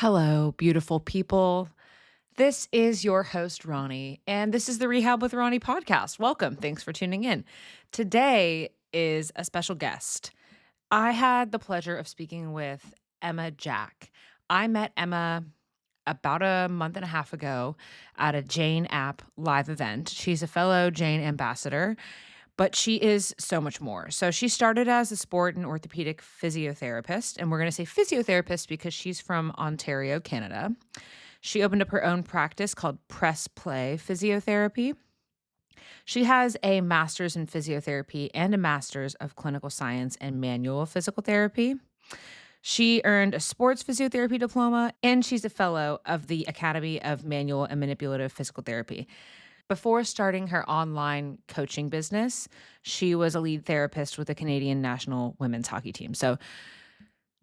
Hello, beautiful people. This is your host, Roni, and this is the Rehab with Roni podcast. Welcome. Thanks for tuning in. Today is a special guest. I had the pleasure of speaking with Emma Jack. I met Emma about a month and a half ago at a Jane app live event. She's a fellow Jane ambassador, but she is so much more. So she started as a sport and orthopedic physiotherapist, and we're going to say physiotherapist because she's from Ontario, Canada. She opened up her own practice called Press Play Physiotherapy. She has a master's in physiotherapy and a master's of clinical science and manual physical therapy. She earned a sports physiotherapy diploma, and she's a fellow of the Academy of Manual and Manipulative Physical Therapy. Before starting her online coaching business, she was a lead therapist with the Canadian national women's hockey team. So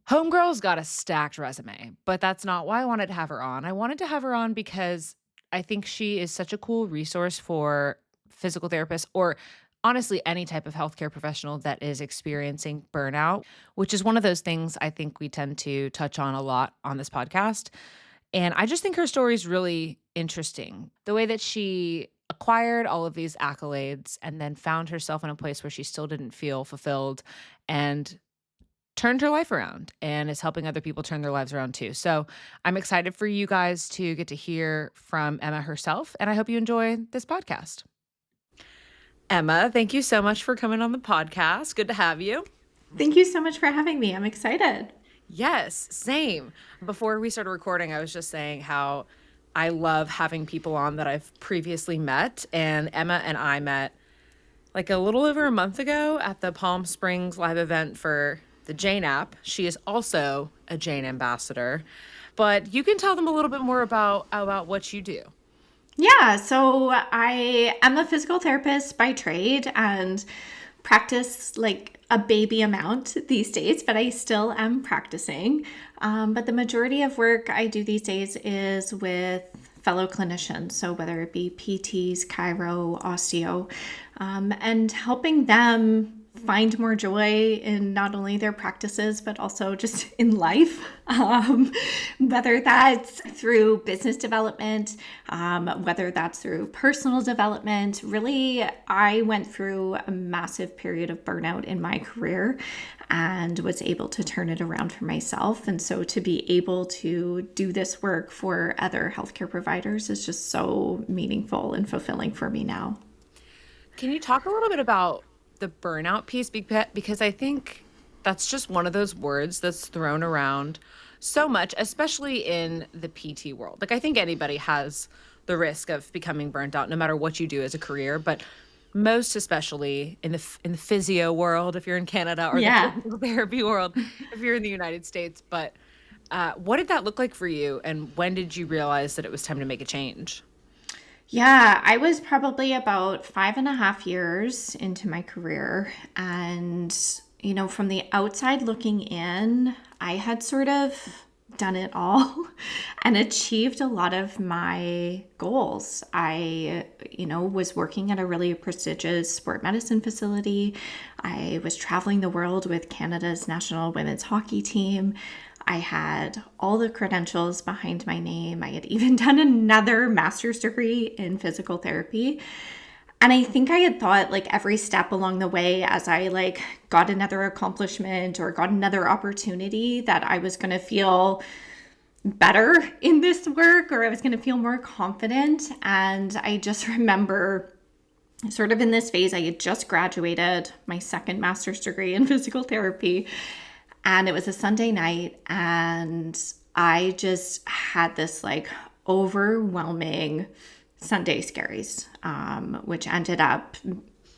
Homegirl's got a stacked resume, but that's not why I wanted to have her on. I wanted to have her on because I think she is such a cool resource for physical therapists or honestly any type of healthcare professional that is experiencing burnout, which is one of those things I think we tend to touch on a lot on this podcast. And I just think her story is really interesting. The way that she acquired all of these accolades and then found herself in a place where she still didn't feel fulfilled and turned her life around and is helping other people turn their lives around too. So I'm excited for you guys to get to hear from Emma herself, and I hope you enjoy this podcast. Emma, thank you so much for coming on the podcast. Good to have you. Thank you so much for having me. I'm excited. Yes, same. Before we started recording, I was just saying how I love having people on that I've previously met. And Emma and I met like a little over a month ago at the Palm Springs live event for the Jane app. She is also a Jane ambassador. But you can tell them a little bit more about what you do. Yeah, so I am a physical therapist by trade and practice like a baby amount these days, but I still am practicing. But the majority of work I do these days is with fellow clinicians. So whether it be PTs, chiro, osteo, and helping them find more joy in not only their practices, but also just in life. Whether that's through business development, whether that's through personal development. Really, I went through a massive period of burnout in my career and was able to turn it around for myself. And so to be able to do this work for other healthcare providers is just so meaningful and fulfilling for me now. Can you talk a little bit about the burnout piece? Because I think that's just one of those words that's thrown around so much, especially in the PT world. Like I think anybody has the risk of becoming burnt out no matter what you do as a career, but most especially in the physio world if you're in Canada or the Yeah. physical therapy world if you're in the United States. But what did that look like for you, and when did you realize that it was time to make a change? Yeah, I was probably about 5.5 years into my career. And, from the outside looking in, I had sort of done it all and achieved a lot of my goals. I, was working at a really prestigious sport medicine facility. I was traveling the world with Canada's national women's hockey team. I had all the credentials behind my name. I had even done another master's degree in physical therapy. And I think I had thought like every step along the way as I like got another accomplishment or got another opportunity that I was going to feel better in this work or I was going to feel more confident. And I just remember sort of in this phase, I had just graduated my second master's degree in physical therapy. And it was a Sunday night, and I just had this like overwhelming Sunday scaries, which ended up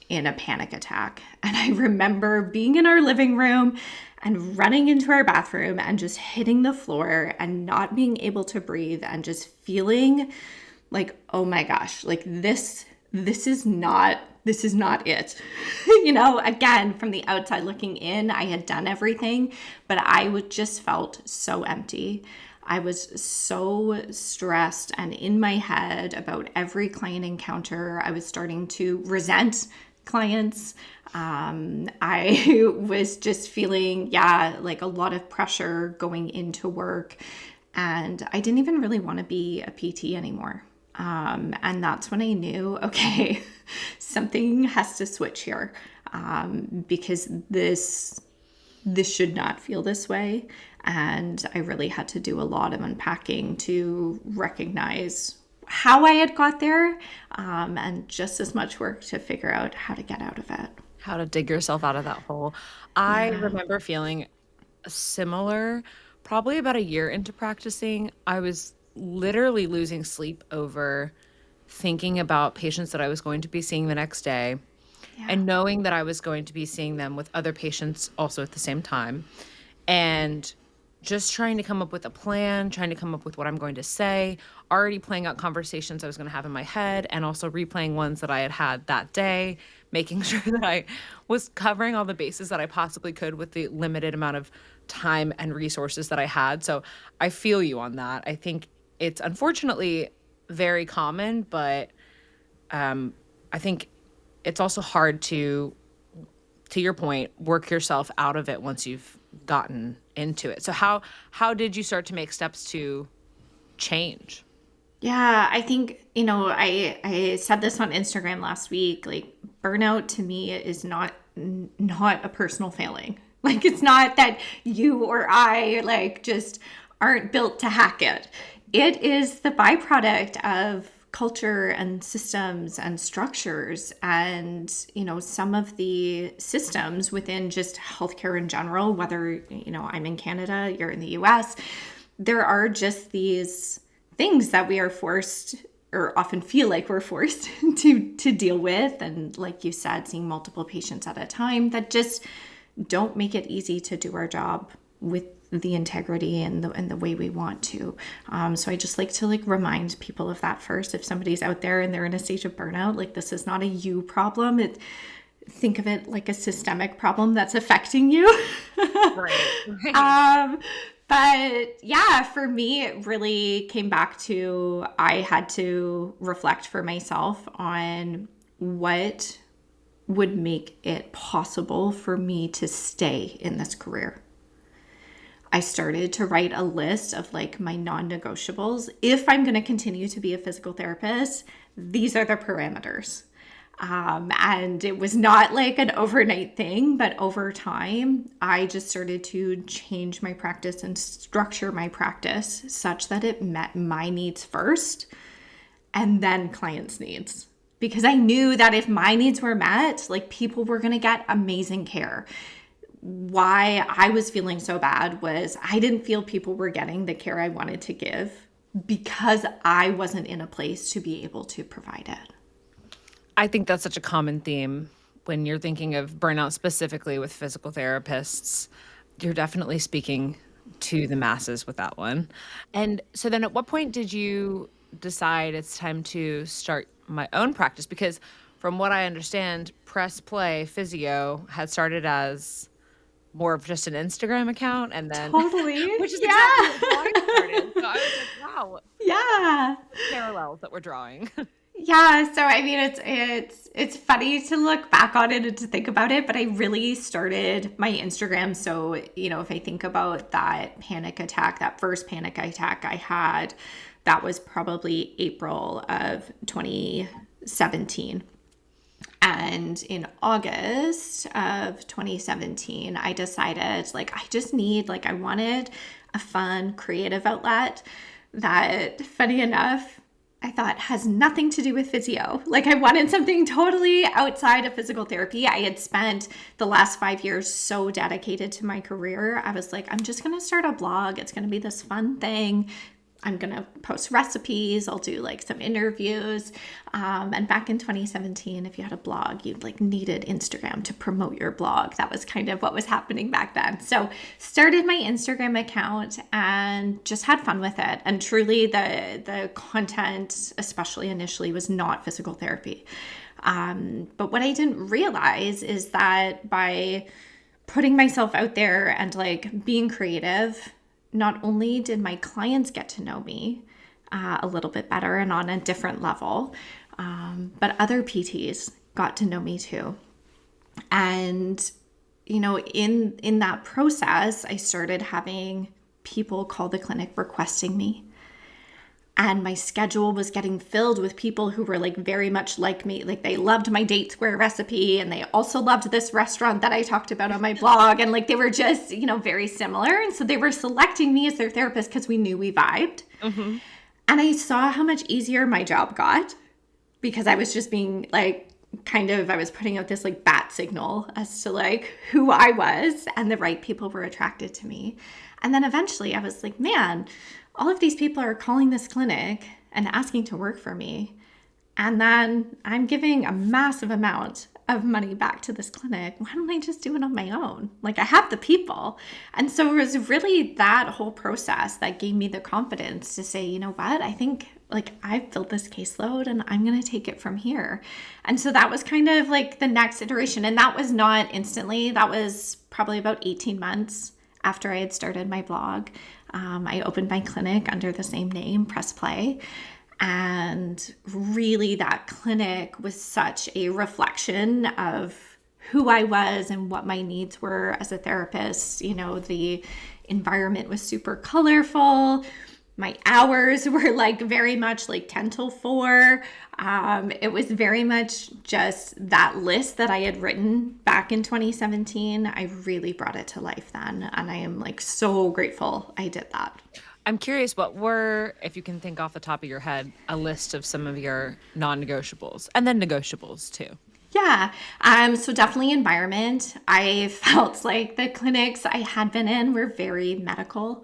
in a panic attack. And I remember being in our living room and running into our bathroom and just hitting the floor and not being able to breathe and just feeling like, oh my gosh, like this is not it. Again, from the outside looking in, I had done everything, but I would just felt so empty. I was so stressed and in my head about every client encounter. I was starting to resent clients. I was just feeling, like a lot of pressure going into work. And I didn't even really want to be a PT anymore. And that's when I knew, okay, something has to switch here, because this should not feel this way. And I really had to do a lot of unpacking to recognize how I had got there, and just as much work to figure out how to get out of it. How to dig yourself out of that hole. I Yeah. remember feeling similar, probably about a year into practicing. I was literally losing sleep over thinking about patients that I was going to be seeing the next day Yeah. and knowing that I was going to be seeing them with other patients also at the same time. And just trying to come up with a plan, trying to come up with what I'm going to say, already playing out conversations I was going to have in my head, and also replaying ones that I had had that day, making sure that I was covering all the bases that I possibly could with the limited amount of time and resources that I had. So I feel you on that. I think it's unfortunately very common, but I think it's also hard to your point, work yourself out of it once you've gotten into it. So how did you start to make steps to change? Yeah, I think, I said this on Instagram last week, like burnout to me is not a personal failing. Like it's not that you or I like just aren't built to hack it. It is the byproduct of culture and systems and structures, and some of the systems within just healthcare in general, whether I'm in Canada, you're in the US, there are just these things that we are forced, or often feel like we're forced to deal with, and like you said, seeing multiple patients at a time that just don't make it easy to do our job with the integrity and the way we want to. So I just like to remind people of that first. If somebody's out there and they're in a stage of burnout, like this is not a you problem. Think of it like a systemic problem that's affecting you. Right. Right. But yeah, for me, it really came back to I had to reflect for myself on what would make it possible for me to stay in this career. I started to write a list of my non-negotiables. If I'm going to continue to be a physical therapist, these are the parameters. And it was not like an overnight thing, but over time, I just started to change my practice and structure my practice such that it met my needs first and then clients' needs. Because I knew that if my needs were met, people were going to get amazing care. Why I was feeling so bad was I didn't feel people were getting the care I wanted to give because I wasn't in a place to be able to provide it. I think that's such a common theme when you're thinking of burnout specifically with physical therapists. You're definitely speaking to the masses with that one. And so then at what point did you decide it's time to start my own practice? Because from what I understand, Press Play Physio had started as more of just an Instagram account and then Totally. which is exactly Yeah. how I started. So I was like, wow, Yeah. parallels that we're drawing. Yeah, so I mean it's funny to look back on it and to think about it, but I really started my Instagram. So, if I think about that panic attack, that first panic attack I had, that was probably April of 2017. And in August of 2017, I decided I just need, I wanted a fun, creative outlet that, funny enough, I thought has nothing to do with physio. I wanted something totally outside of physical therapy. I had spent the last 5 years so dedicated to my career. I was like, I'm just going to start a blog. It's going to be this fun thing. I'm going to post recipes. I'll do some interviews. And back in 2017, if you had a blog, you needed Instagram to promote your blog. That was kind of what was happening back then. So started my Instagram account and just had fun with it. And truly the content, especially initially, was not physical therapy. But what I didn't realize is that by putting myself out there and being creative, not only did my clients get to know me a little bit better and on a different level, but other PTs got to know me too. And, in that process, I started having people call the clinic requesting me. And my schedule was getting filled with people who were like very much like me. Like they loved my date square recipe, and they also loved this restaurant that I talked about on my blog. And like they were just, very similar. And so they were selecting me as their therapist because we knew we vibed. Mm-hmm. And I saw how much easier my job got because I was just being like, I was putting out this like bat signal as to like who I was, and the right people were attracted to me. And then eventually I was like, man, all of these people are calling this clinic and asking to work for me. And then I'm giving a massive amount of money back to this clinic. Why don't I just do it on my own? Like I have the people. And so it was really that whole process that gave me the confidence to say, you know what, I think like I've built this caseload and I'm going to take it from here. And so that was kind of like the next iteration. And that was not instantly. That was probably about 18 months after I had started my blog. I opened my clinic under the same name, Press Play. And really that clinic was such a reflection of who I was and what my needs were as a therapist. The environment was super colorful. My hours were like very much like 10 till 4. It was very much just that list that I had written back in 2017. I really brought it to life then. And I am like so grateful I did that. I'm curious, what were, if you can think off the top of your head, a list of some of your non-negotiables and then negotiables too? Yeah. So definitely environment. I felt like the clinics I had been in were very medical,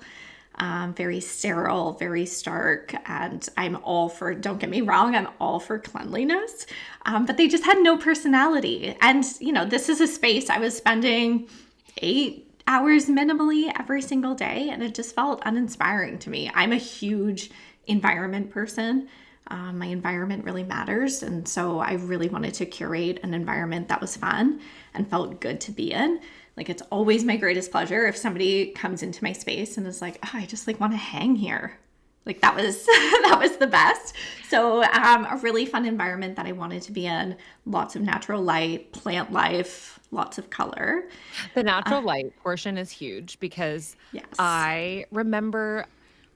very sterile, very stark. And don't get me wrong, I'm all for cleanliness. But they just had no personality. And, this is a space I was spending 8 hours minimally every single day, and it just felt uninspiring to me. I'm a huge environment person. My environment really matters, and so I really wanted to curate an environment that was fun and felt good to be in. Like it's always my greatest pleasure if somebody comes into my space and is like, oh, I just like want to hang here. Like that was that was the best. So a really fun environment that I wanted to be in. Lots of natural light, plant life, lots of color. The natural light portion is huge because Yes. I remember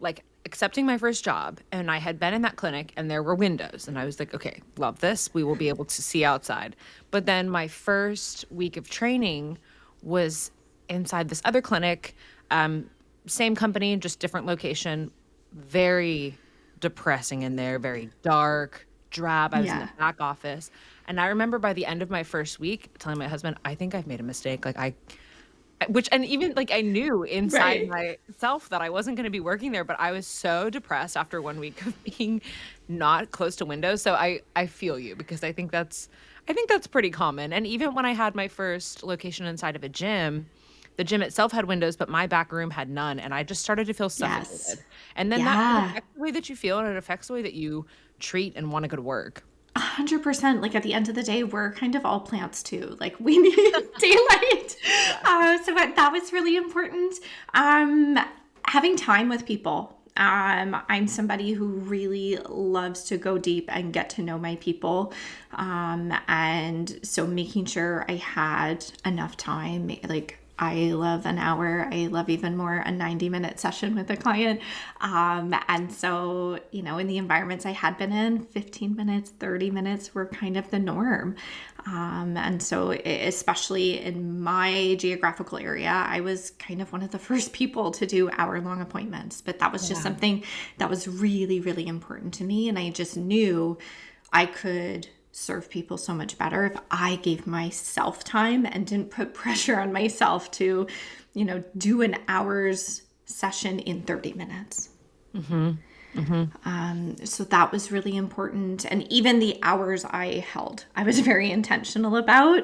like accepting my first job, and I had been in that clinic and there were windows, and I was like, okay, love this. We will be able to see outside. But then my first week of training was inside this other clinic, same company, just different location, very depressing in there, very dark, drab. I was in the back office. And I remember by the end of my first week telling my husband, I think I've made a mistake. And even like I knew inside myself that I wasn't going to be working there, but I was so depressed after 1 week of being not close to windows. So I feel you, because I think that's pretty common. And even when I had my first location inside of a gym, the gym itself had windows, but my back room had none. And I just started to feel suffocated. Yes. And then that affects the way that you feel, and it affects the way that you treat and want to go to work. 100%. Like at the end of the day, we're kind of all plants too. Like we need daylight. That was really important. Having time with people. I'm somebody who really loves to go deep and get to know my people. And so making sure I had enough time, like I love an hour. I love even more a 90-minute session with a client. And so, in the environments I had been in, 15 minutes, 30 minutes were kind of the norm. And so especially in my geographical area, I was kind of one of the first people to do hour-long appointments. But that was just something that was really, really important to me. And I just knew I could serve people so much better if I gave myself time and didn't put pressure on myself to, do an hour's session in 30 minutes. Mm-hmm. Mm-hmm. So that was really important. And even the hours I held, I was very intentional about.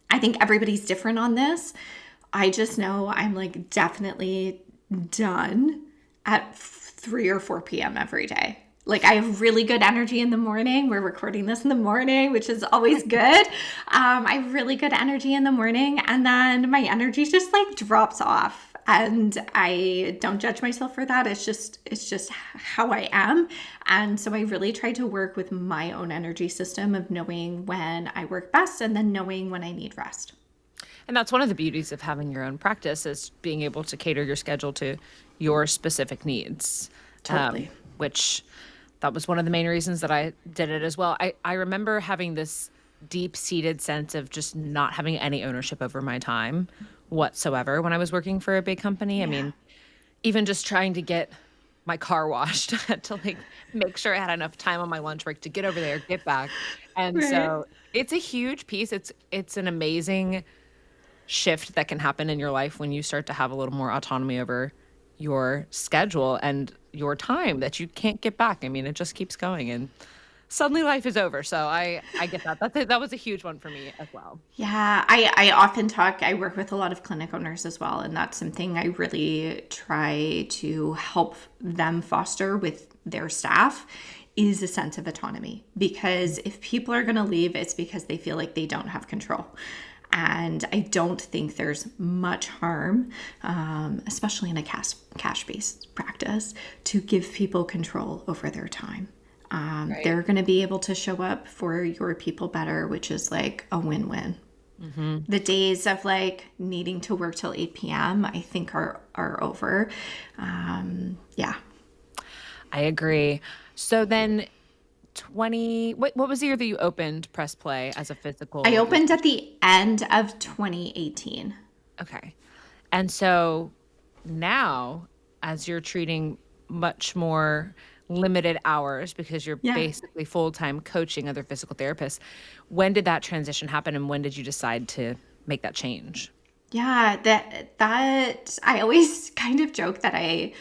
I think everybody's different on this. I just know I'm like definitely done at 3 or 4 p.m. every day. Like I have really good energy in the morning. We're recording this in the morning, which is always good. I have really good energy in the morning, and then my energy just like drops off. And I don't judge myself for that. It's just how I am. And so I really try to work with my own energy system of knowing when I work best and then knowing when I need rest. And that's one of the beauties of having your own practice is being able to cater your schedule to your specific needs, Totally. which that was one of the main reasons that I did it as well. I remember having this deep-seated sense of just not having any ownership over my time whatsoever when I was working for a big company. I Yeah. mean, even just trying to get my car washed, I had to like make sure I had enough time on my lunch break to get over there, get back. And Right. so it's a huge piece. It's an amazing shift that can happen in your life when you start to have a little more autonomy over your schedule and your time that you can't get back. I mean, it just keeps going and suddenly life is over. So I get that. That was a huge one for me as well. Yeah, I often talk, I work with a lot of clinic owners as well, and that's something I really try to help them foster with their staff is a sense of autonomy. Because if people are going to leave, it's because they feel like they don't have control. And I don't think there's much harm, especially in a cash-based practice, to give people control over their time. Right. They're going to be able to show up for your people better, which is like a win-win. The days of like needing to work till 8 p.m. I think are over. Yeah. I agree. So then 20 what was the year that you opened Press Play as a I physical opened at the end of 2018. Okay. And so now, as you're treating much more limited hours because you're Yeah. basically full-time coaching other physical therapists, when did that transition happen and when did you decide to make that change? Yeah, that I always kind of joke that I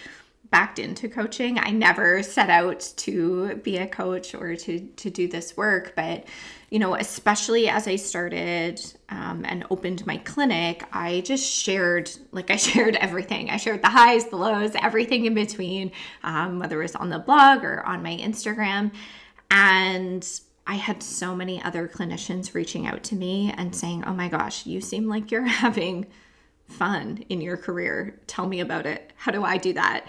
backed into coaching. I never set out to be a coach or to do this work, but especially as I started and opened my clinic, I just shared I shared everything. I shared the highs, the lows, everything in between, whether it was on the blog or on my Instagram, and I had so many other clinicians reaching out to me and saying, "Oh my gosh, you seem like you're having fun in your career. Tell me about it. How do I do that?"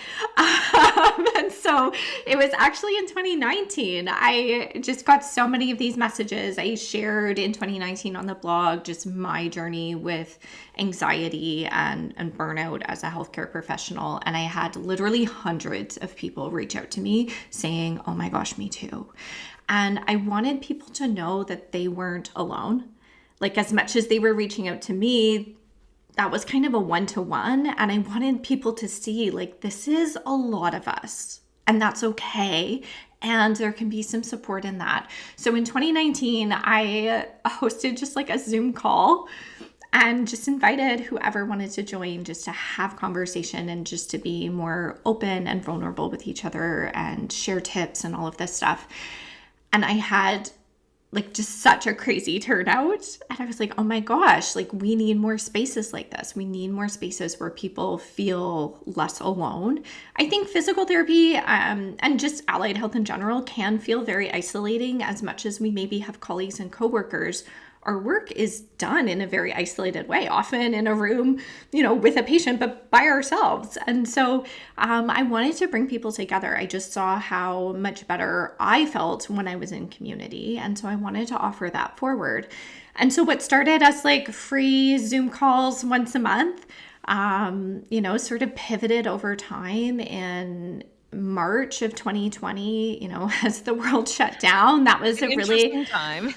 And so it was actually in 2019. I just got so many of these messages. I shared in 2019 on the blog just my journey with anxiety and burnout as a healthcare professional. And I had literally hundreds of people reach out to me saying, "Oh my gosh, me too." And I wanted people to know that they weren't alone. Like, as much as they were reaching out to me, that was kind of a one-to-one. And I wanted people to see, like, this is a lot of us, and that's okay. And there can be some support in that. So in 2019, I hosted just like a Zoom call and just invited whoever wanted to join just to have conversation and just to be more open and vulnerable with each other and share tips and all of this stuff. And I had like just such a crazy turnout. And I was like, oh my gosh, like we need more spaces like this. We need more spaces where people feel less alone. I think physical therapy and just allied health in general can feel very isolating. As much as we maybe have colleagues and coworkers, our work is done in a very isolated way, often in a room, with a patient, but by ourselves. And so I wanted to bring people together. I just saw how much better I felt when I was in community. And so I wanted to offer that forward. And so what started as like free Zoom calls once a month, sort of pivoted over time in March of 2020, as the world shut down. That was An a really interesting time.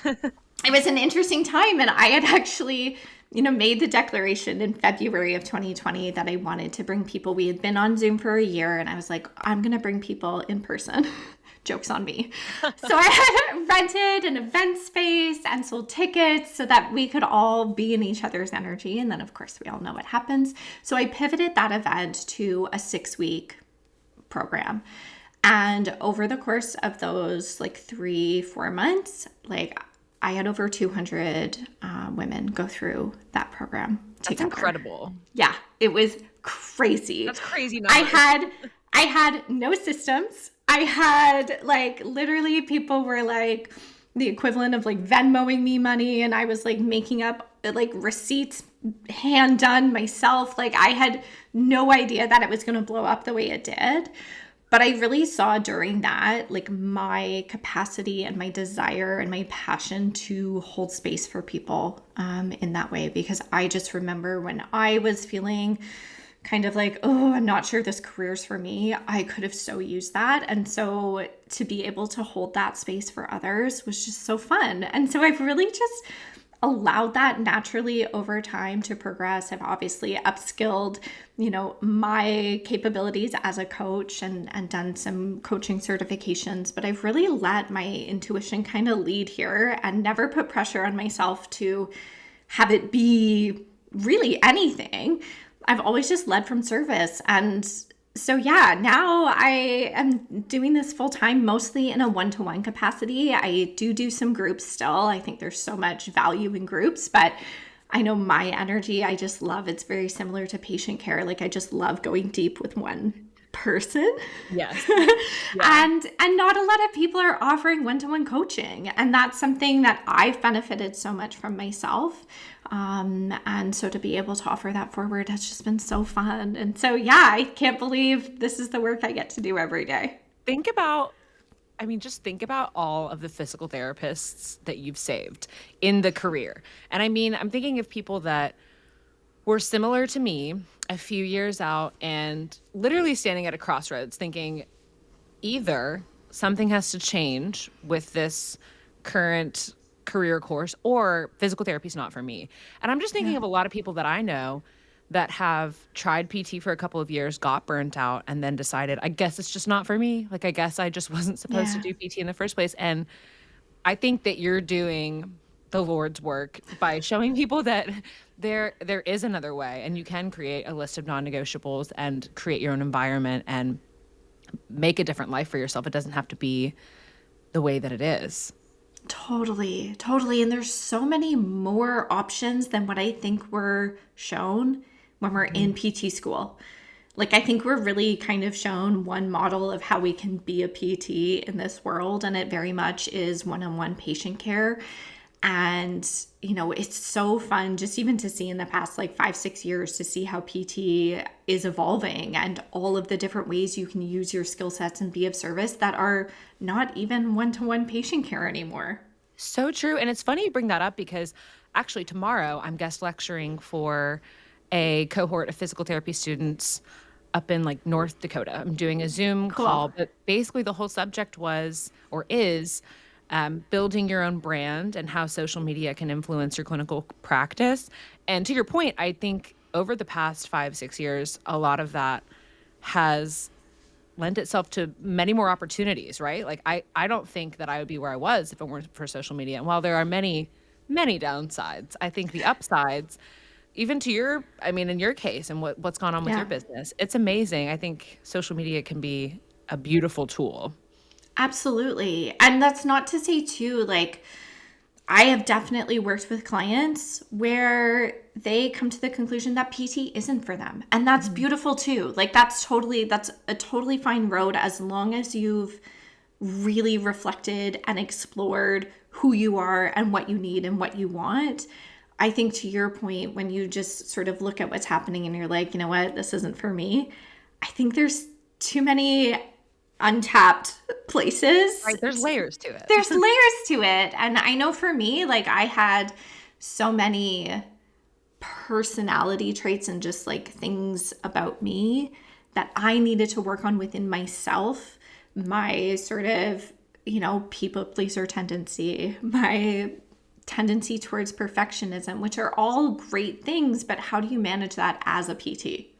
it was an interesting time. And I had actually, made the declaration in February of 2020 that I wanted to bring people. We had been on Zoom for a year and I was like, I'm going to bring people in person. Joke's on me. So I had rented an event space and sold tickets so that we could all be in each other's energy. And then of course we all know what happens. So I pivoted that event to a 6-week program. And over the course of those like 3-4 months, like I had over 200 women go through that program together. That's incredible. Yeah, it was crazy. That's crazy numbers. I had no systems. I had like literally people were like the equivalent of like Venmoing me money, and I was like making up like receipts hand done myself. Like I had no idea that it was going to blow up the way it did. But I really saw during that, like my capacity and my desire and my passion to hold space for people in that way. Because I just remember when I was feeling kind of like, oh, I'm not sure this career's for me, I could have so used that. And so to be able to hold that space for others was just so fun. And so I've really just allowed that naturally over time to progress. I've obviously upskilled, my capabilities as a coach and done some coaching certifications, but I've really let my intuition kind of lead here and never put pressure on myself to have it be really anything. I've always just led from service. And so, yeah, now I am doing this full time, mostly in a one-to-one capacity. I do some groups still. I think there's so much value in groups, but I know my energy, I just love, it's very similar to patient care. Like I just love going deep with one person. Yes. Yeah. And not a lot of people are offering one-to-one coaching. And that's something that I've benefited so much from myself. And so to be able to offer that forward has just been so fun. And so, yeah, I can't believe this is the work I get to do every day. Just think about all of the physical therapists that you've saved in the career. And I'm thinking of people that were similar to me a few years out and literally standing at a crossroads thinking either something has to change with this current career course or physical therapy is not for me. And I'm just thinking Yeah. of a lot of people that I know that have tried PT for a couple of years, got burnt out, and then decided, I guess it's just not for me. Like, I guess I just wasn't supposed to Yeah. do PT in the first place. And I think that you're doing the Lord's work by showing people that there is another way and you can create a list of non-negotiables and create your own environment and make a different life for yourself. It doesn't have to be the way that it is. Totally, totally. And there's so many more options than what I think we're shown when we're in Mhm. PT school. Like, I think we're really kind of shown one model of how we can be a PT in this world, and it very much is one on one patient care. And, it's so fun just even to see in the past like 5, 6 years to see how PT is evolving and all of the different ways you can use your skill sets and be of service that are not even one to one patient care anymore. So true. And it's funny you bring that up because actually tomorrow I'm guest lecturing for a cohort of physical therapy students up in like North Dakota. I'm doing a Zoom Cool. call, but basically the whole subject was or is building your own brand and how social media can influence your clinical practice. And to your point, I think over the past 5, 6 years, a lot of that has lent itself to many more opportunities, right? Like I don't think that I would be where I was if it weren't for social media. And while there are many, many downsides, I think the upsides, even to in your case and what's gone on with your Yeah. business, it's amazing. I think social media can be a beautiful tool. Absolutely. And that's not to say, too, like, I have definitely worked with clients where they come to the conclusion that PT isn't for them. And that's Mhm. beautiful too. Like that's a totally fine road as long as you've really reflected and explored who you are and what you need and what you want. I think to your point, when you just sort of look at what's happening and you're like, you know what, this isn't for me. I think there's too many untapped places. Right. There's layers to it. There's layers to it. And I know for me, like I had so many personality traits and just like things about me that I needed to work on within myself. My sort of, people pleaser tendency, my tendency towards perfectionism, which are all great things, but how do you manage that as a PT?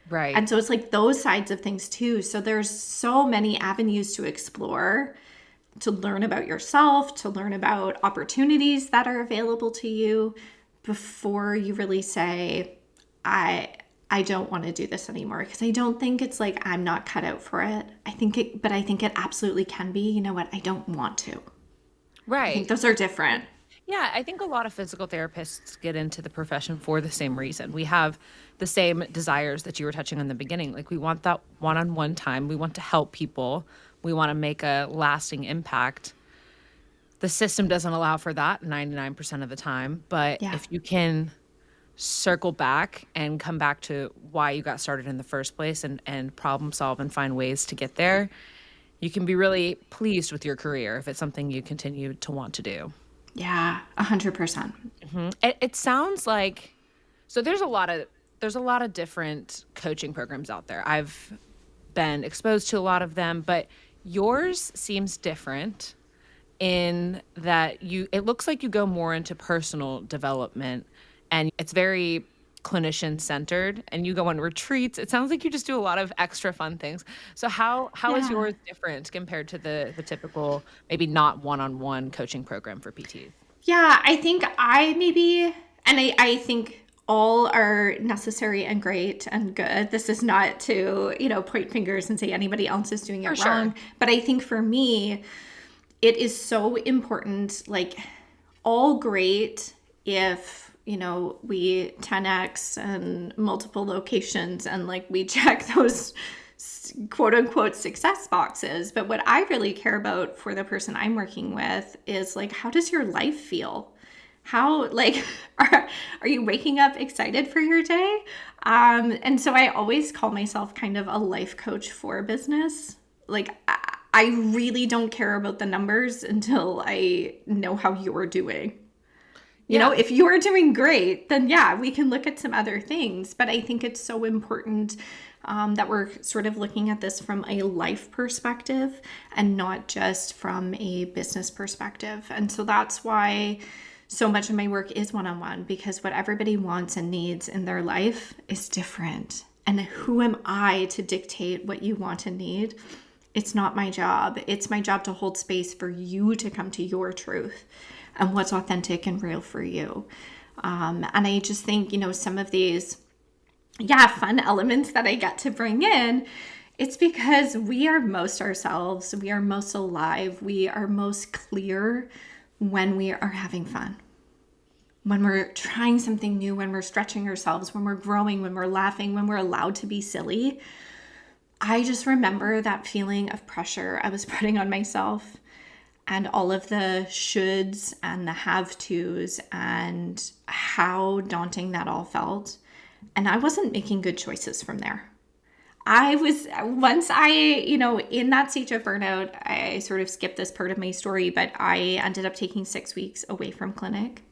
Right. And so it's like those sides of things too. So there's so many avenues to explore, to learn about yourself, to learn about opportunities that are available to you before you really say, I don't want to do this anymore. Because I don't think it's like I'm not cut out for it. But I think it absolutely can be, you know what, I don't want to. I think Right. those are different. Yeah, I think a lot of physical therapists get into the profession for the same reason. We have the same desires that you were touching on in the beginning. Like we want that one-on-one time. We want to help people. We want to make a lasting impact. The system doesn't allow for that 99% of the time, but Yeah. if you can circle back and come back to why you got started in the first place and problem solve and find ways to get there, you can be really pleased with your career if it's something you continue to want to do. Yeah, 100%. It sounds like so there's a lot of different coaching programs out there. I've been exposed to a lot of them, but yours seems different in that it looks like you go more into personal development and it's very clinician centered and you go on retreats. It sounds like you just do a lot of extra fun things. So how is Yeah. yours different compared to the typical maybe not one-on-one coaching program for PTs? Yeah, I think I maybe, and I think all are necessary and great and good. This is not to, point fingers and say anybody else is doing For it sure. wrong. But I think for me, it is so important, like, all great if, we 10x and multiple locations and like we check those quote unquote success boxes. But what I really care about for the person I'm working with is like, how does your life feel? How, like, are you waking up excited for your day? And so I always call myself kind of a life coach for business. Like, I really don't care about the numbers until I know how you're doing. Yeah. If you're doing great, then yeah, we can look at some other things. But I think it's so important that we're sort of looking at this from a life perspective and not just from a business perspective. And so that's why so much of my work is one on one, because what everybody wants and needs in their life is different. And who am I to dictate what you want and need? It's not my job. It's my job to hold space for you to come to your truth and what's authentic and real for you. And I just think, some of these, yeah, fun elements that I get to bring in, it's because we are most ourselves, we are most alive, we are most clear when we are having fun. When we're trying something new, when we're stretching ourselves, when we're growing, when we're laughing, when we're allowed to be silly. I just remember that feeling of pressure I was putting on myself and all of the shoulds and the have tos and how daunting that all felt. And I wasn't making good choices from there. Once I, in that stage of burnout, I sort of skipped this part of my story, but I ended up taking 6 weeks away from clinic.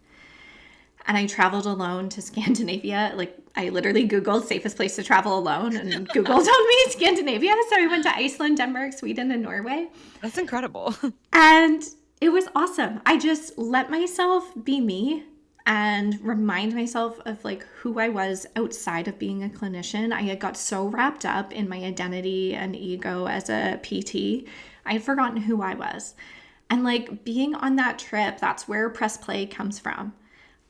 And I traveled alone to Scandinavia. Like, I literally Googled safest place to travel alone, and Google told me Scandinavia. So I went to Iceland, Denmark, Sweden, and Norway. That's incredible. And it was awesome. I just let myself be me and remind myself of like who I was outside of being a clinician. I had got so wrapped up in my identity and ego as a PT, I had forgotten who I was. And like being on that trip, that's where press play comes from.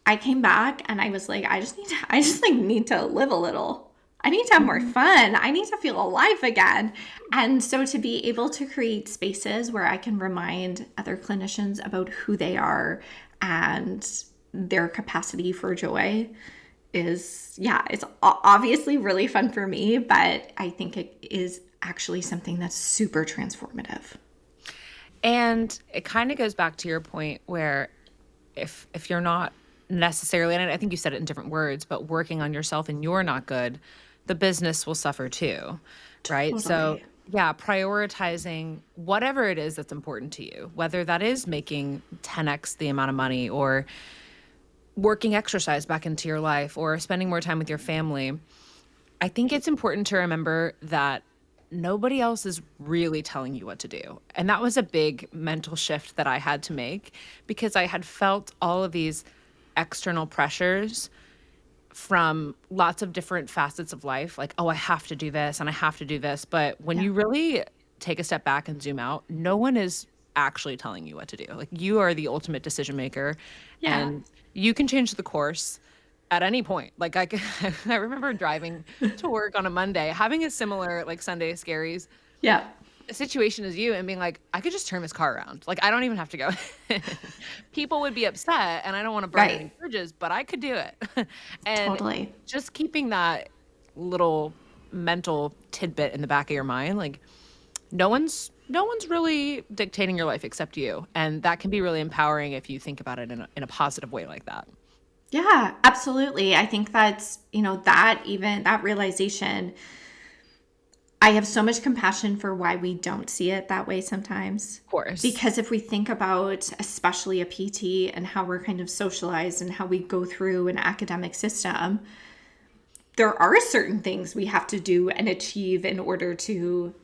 I came back and I was like, I just like need to live a little. I need to have more fun. I need to feel alive again. And so to be able to create spaces where I can remind other clinicians about who they are and their capacity for joy is, yeah, it's obviously really fun for me, but I think it is actually something that's super transformative. And it kind of goes back to your point where if you're not necessarily, and I think you said it in different words, but working on yourself and you're not good, the business will suffer too, right? So Totally. yeah, prioritizing whatever it is that's important to you, whether that is making 10x the amount of money or working exercise back into your life or spending more time with your family. I think it's important to remember that nobody else is really telling you what to do. And that was a big mental shift that I had to make because I had felt all of these external pressures from lots of different facets of life, like, oh, I have to do this and I have to do this. But when Yeah. you really take a step back and zoom out, no one is actually telling you what to do. Like, you are the ultimate decision maker Yeah. and you can change the course at any point. Like, I remember driving to work on a Monday, having a similar like Sunday scaries Yeah. situation as you and being like, I could just turn this car around. Like, I don't even have to go. People would be upset and I don't want to burn Right. any bridges, but I could do it. And Totally. just keeping that little mental tidbit in the back of your mind, like no one's really dictating your life except you. And that can be really empowering if you think about it in a positive way like that. Yeah, absolutely. I think that's, that realization, I have so much compassion for why we don't see it that way sometimes. Of course. Because if we think about, especially a PT and how we're kind of socialized and how we go through an academic system, there are certain things we have to do and achieve in order to,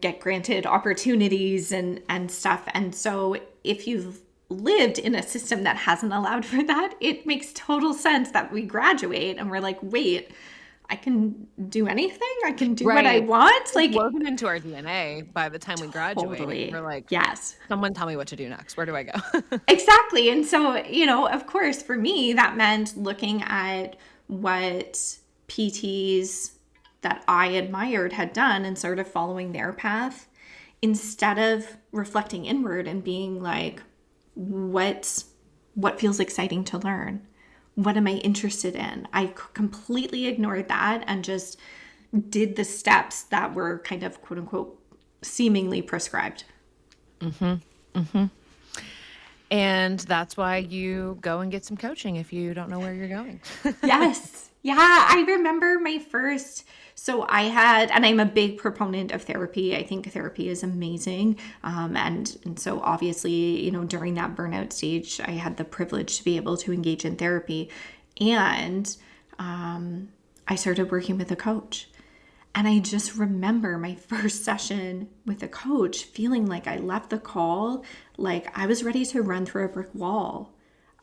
get granted opportunities and stuff. And so if you've lived in a system that hasn't allowed for that, it makes total sense that we graduate and we're like, wait, I can do anything. I can do what I Right. want. It's Like, woven into our DNA by the time we graduate. totally. We're like, Yes. someone tell me what to do next. Where do I go? Exactly. And so, of course, for me, that meant looking at what PTs that I admired had done and sort of following their path instead of reflecting inward and being like, what feels exciting to learn? What am I interested in? I completely ignored that and just did the steps that were kind of quote unquote seemingly prescribed. And that's why you go and get some coaching if you don't know where you're going. Yes. Yeah. I remember my first. So I had, and I'm a big proponent of therapy. I think therapy is amazing. And so obviously, during that burnout stage, I had the privilege to be able to engage in therapy. And I started working with a coach. And I just remember my first session with a coach feeling like I left the call, like I was ready to run through a brick wall.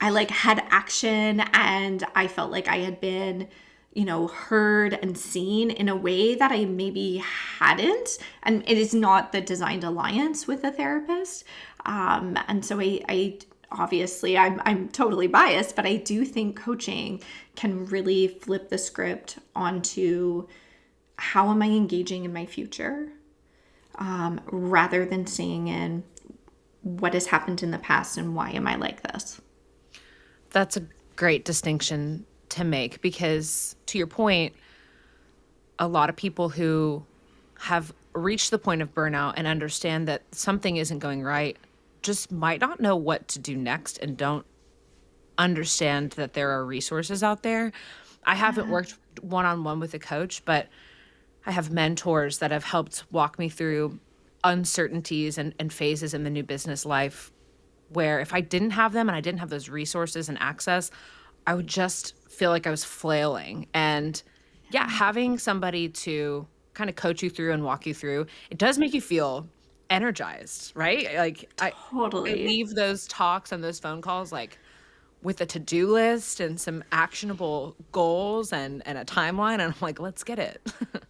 I like had action and I felt like I had been, heard and seen in a way that I maybe hadn't. And it is not the designed alliance with a therapist. And so I obviously I'm totally biased, but I do think coaching can really flip the script onto how am I engaging in my future, rather than seeing in what has happened in the past and why am I like this. That's a great distinction to make because, to your point, a lot of people who have reached the point of burnout and understand that something isn't going right just might not know what to do next and don't understand that there are resources out there. I haven't Yeah. worked one on one with a coach, but I have mentors that have helped walk me through uncertainties and phases in the new business life where if I didn't have them and I didn't have those resources and access, I would just feel like I was flailing. And yeah, having somebody to kind of coach you through and walk you through, it does make you feel energized, right? Like I Totally. leave those talks and those phone calls like with a to-do list and some actionable goals and a timeline. And I'm like, let's get it.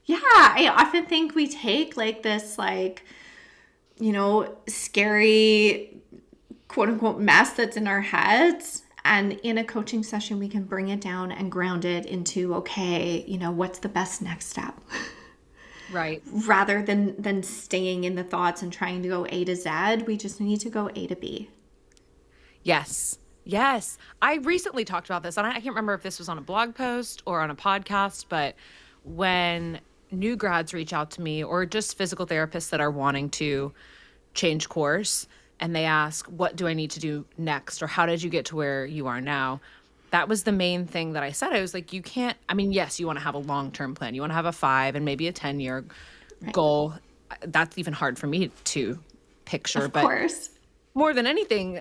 Yeah, I often think we take like this scary quote unquote mess that's in our heads, and in a coaching session we can bring it down and ground it into, okay, what's the best next step? Right. Rather than staying in the thoughts and trying to go A to Z, we just need to go A to B. Yes. Yes. I recently talked about this, and I can't remember if this was on a blog post or on a podcast, but when new grads reach out to me or just physical therapists that are wanting to change course and they ask, what do I need to do next? Or how did you get to where you are now? That was the main thing that I said. I was like, you can't, I mean, yes, you want to have a long-term plan. You want to have a 5 and maybe a 10-year Right. goal. That's even hard for me to picture, Of but course. more than anything,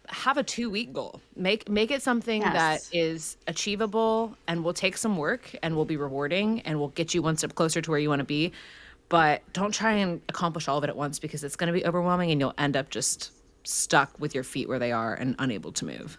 have a 2-week goal. Make it something that Yes. is achievable and will take some work and will be rewarding and will get you one step closer to where you want to be. But don't try and accomplish all of it at once because it's going to be overwhelming and you'll end up just stuck with your feet where they are and unable to move.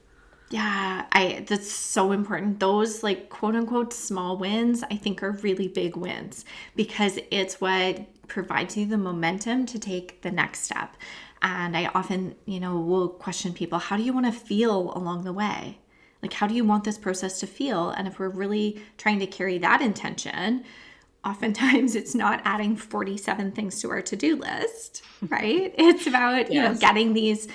Yeah, I that's so important. Those like quote unquote small wins, I think are really big wins because it's what provides you the momentum to take the next step. And I often, will question people, how do you want to feel along the way? Like how do you want this process to feel? And if we're really trying to carry that intention, oftentimes it's not adding 47 things to our to-do list, right? It's about, Yes. getting these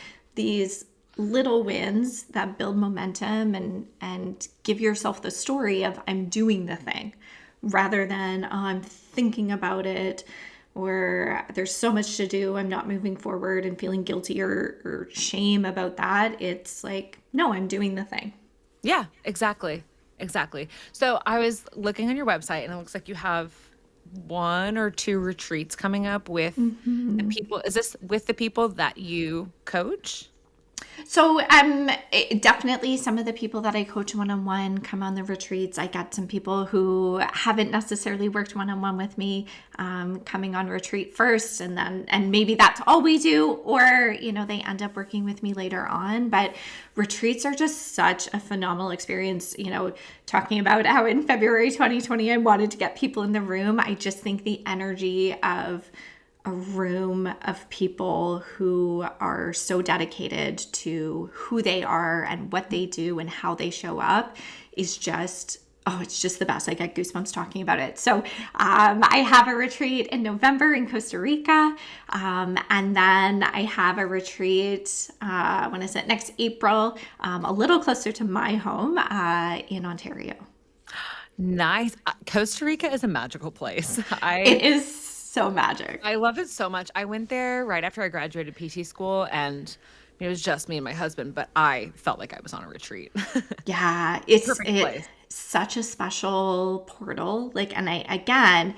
little wins that build momentum and give yourself the story of I'm doing the thing rather than I'm thinking about it or there's so much to do, I'm not moving forward and feeling guilty or shame about that. It's like, no, I'm doing the thing. Yeah, exactly. Exactly. So I was looking on your website and it looks like you have one or two retreats coming up with the Mhm. people. Is this with the people that you coach? So, definitely some of the people that I coach one on one come on the retreats. I got some people who haven't necessarily worked one on one with me coming on retreat first, and maybe that's all we do, or they end up working with me later on. But retreats are just such a phenomenal experience. Talking about how in February 2020 I wanted to get people in the room. I just think the energy of a room of people who are so dedicated to who they are and what they do and how they show up is just, oh, it's just the best. I get goosebumps talking about it. So I have a retreat in November in Costa Rica. And then I have a retreat, when is it? Next April, a little closer to my home in Ontario. Nice. Costa Rica is a magical place. It is so magic. I love it so much. I went there right after I graduated PT school and it was just me and my husband, but I felt like I was on a retreat. Yeah, Perfect it's place. such a special portal. Like, and I again,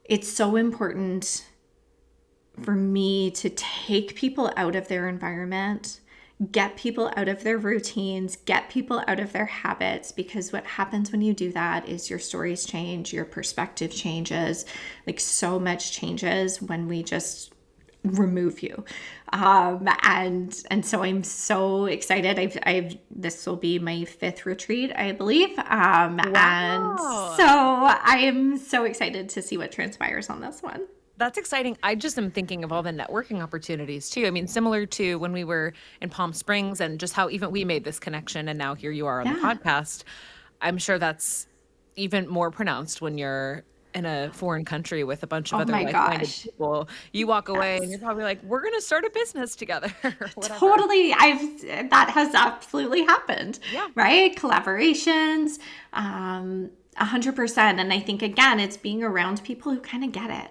it's so important for me to take people out of their environment, get people out of their routines, get people out of their habits, because what happens when you do that is your stories change, your perspective changes, like so much changes when we just remove you. And so I'm so excited. I've this will be my fifth retreat, I believe. And so Wow. I am so excited to see what transpires on this one. That's exciting. I just am thinking of all the networking opportunities too. I mean, similar to when we were in Palm Springs and just how even we made this connection and now here you are on the Yeah. podcast. I'm sure that's even more pronounced when you're in a foreign country with a bunch of Oh other my like-minded gosh. people. You walk away and Yes. you're probably like, "We're gonna start a business together," or whatever. Totally. That has absolutely happened, Yeah, right? Collaborations, 100%. And I think again, it's being around people who kind of get it,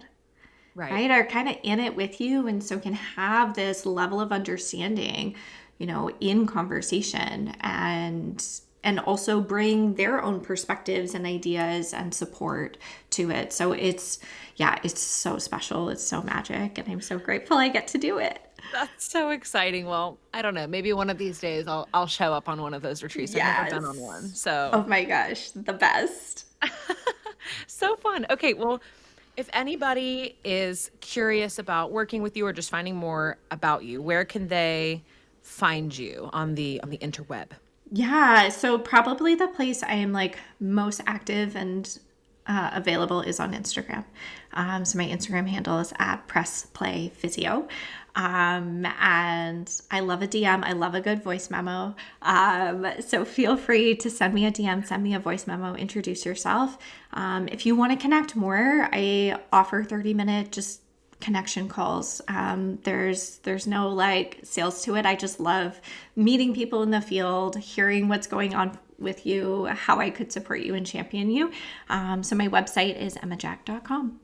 right. right? Are kind of in it with you, and so can have this level of understanding, in conversation, and also bring their own perspectives and ideas and support to it. So yeah, it's so special. It's so magic, and I'm so grateful I get to do it. That's so exciting. Well, I don't know, maybe one of these days I'll show up on one of those retreats. I've never been on one. Yes. So Oh my gosh, the best. so fun. Okay, well, if anybody is curious about working with you or just finding more about you, where can they find you on the interweb? Yeah, so probably the place I am like most active and available is on Instagram. So my Instagram handle is at Press Play Physio. And I love a DM. I love a good voice memo. So feel free to send me a DM, send me a voice memo, introduce yourself. If you want to connect more, I offer 30-minute just connection calls. There's no like sales to it. I just love meeting people in the field, hearing what's going on with you, how I could support you and champion you. So my website is emmajack.com.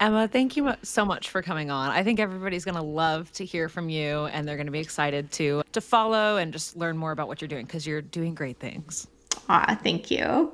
Emma, thank you so much for coming on. I think everybody's going to love to hear from you and they're going to be excited to follow and just learn more about what you're doing because you're doing great things. Aw, thank you.